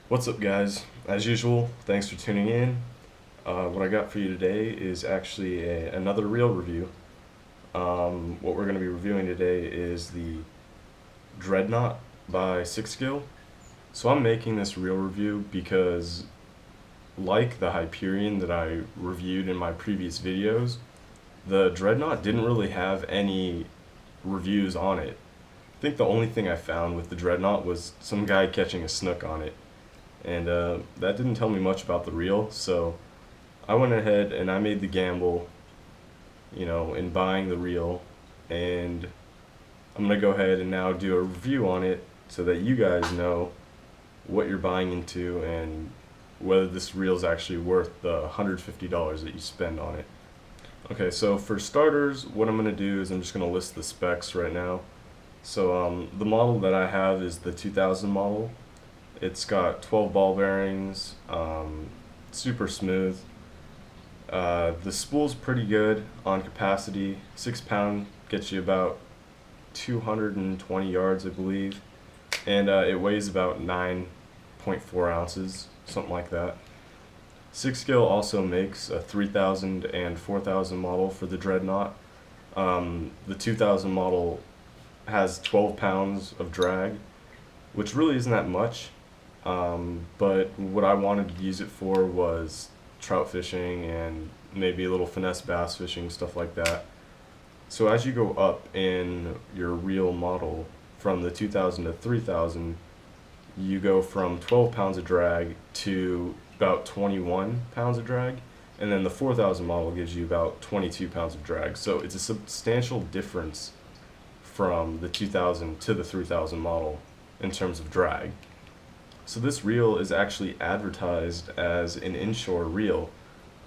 What's up, guys? As usual, thanks for tuning in. What I got for you today is actually another reel review. What we're going to be reviewing today is the Dreadnought by SixGill. So I'm making this reel review because, like the Hyperion that I reviewed in my previous videos, the Dreadnought didn't really have any reviews on it. I think the only thing I found with the Dreadnought was some guy catching a snook on it. And that didn't tell me much about the reel, so I went ahead and I made the gamble, in buying the reel, and I'm going to go ahead and now do a review on it so that you guys know what you're buying into and whether this reel is actually worth the $150 that you spend on it. Okay, so for starters, what I'm going to do is I'm just going to list the specs right now. So the model that I have is the 2000 model. It's got 12 ball bearings, super smooth. The spool's pretty good on capacity. 6 pound gets you about 220 yards, I believe. And it weighs about 9.4 ounces, something like that. SixGill also makes a 3000 and 4000 model for the Dreadnought. The 2000 model has 12 pounds of drag, which really isn't that much. But what I wanted to use it for was trout fishing and maybe a little finesse bass fishing, stuff like that. So as you go up in your reel model from the 2000 to 3000, you go from 12 pounds of drag to about 21 pounds of drag, and then the 4000 model gives you about 22 pounds of drag. So it's a substantial difference from the 2000 to the 3000 model in terms of drag. So this reel is actually advertised as an inshore reel.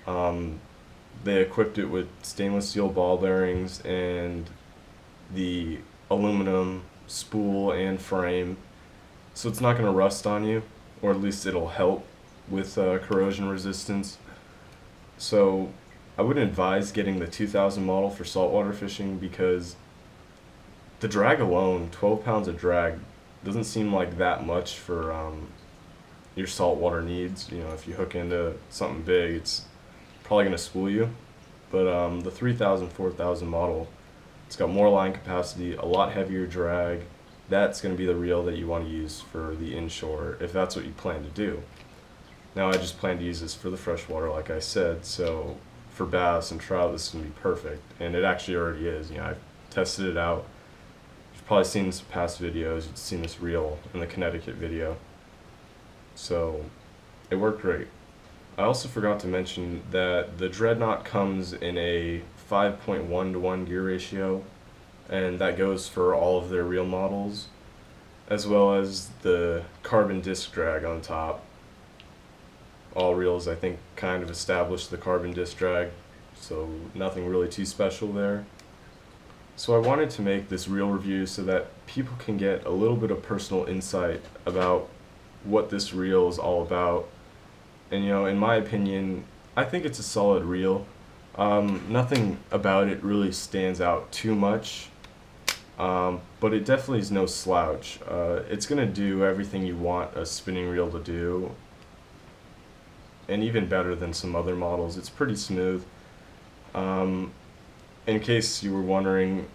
They equipped it with stainless steel ball bearings and the aluminum spool and frame, so it's not going to rust on you, or at least it'll help with corrosion resistance. So I would advise getting the 2000 model for saltwater fishing because the drag alone, 12 pounds of drag, doesn't seem like that much for your saltwater needs. If you hook into something big, it's probably going to spool you. But the 3000, 4000 model, it's got more line capacity, a lot heavier drag. That's going to be the reel that you want to use for the inshore, if that's what you plan to do. Now I just plan to use this for the freshwater, like I said, so for bass and trout this is going to be perfect. And it actually already is. I've tested it out. Probably seen some past videos, you've seen this reel in the Connecticut video. So it worked great. I also forgot to mention that the Dreadnought comes in a 5.1 to 1 gear ratio, and that goes for all of their reel models, as well as the carbon disc drag on top. All reels, I think, kind of establish the carbon disc drag, so nothing really too special there. So I wanted to make this reel review so that people can get a little bit of personal insight about what this reel is all about. And in my opinion, I think it's a solid reel. Nothing about it really stands out too much, but it definitely is no slouch. It's going to do everything you want a spinning reel to do, and even better than some other models. It's pretty smooth. In case you were wondering,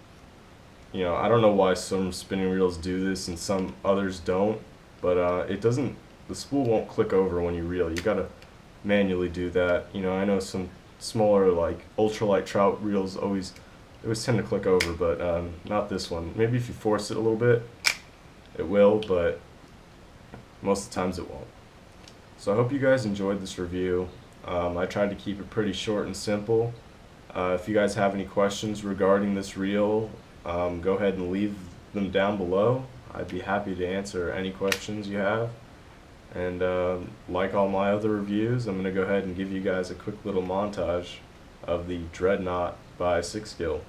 I don't know why some spinning reels do this and some others don't, but the spool won't click over when you reel. You gotta manually do that. I know some smaller, like ultralight trout reels always tend to click over, but not this one. Maybe if you force it a little bit, it will, but most of the times it won't. So I hope you guys enjoyed this review. I tried to keep it pretty short and simple. If you guys have any questions regarding this reel, go ahead and leave them down below. I'd be happy to answer any questions you have. And like all my other reviews, I'm going to go ahead and give you guys a quick little montage of the Dreadnought by SixGill.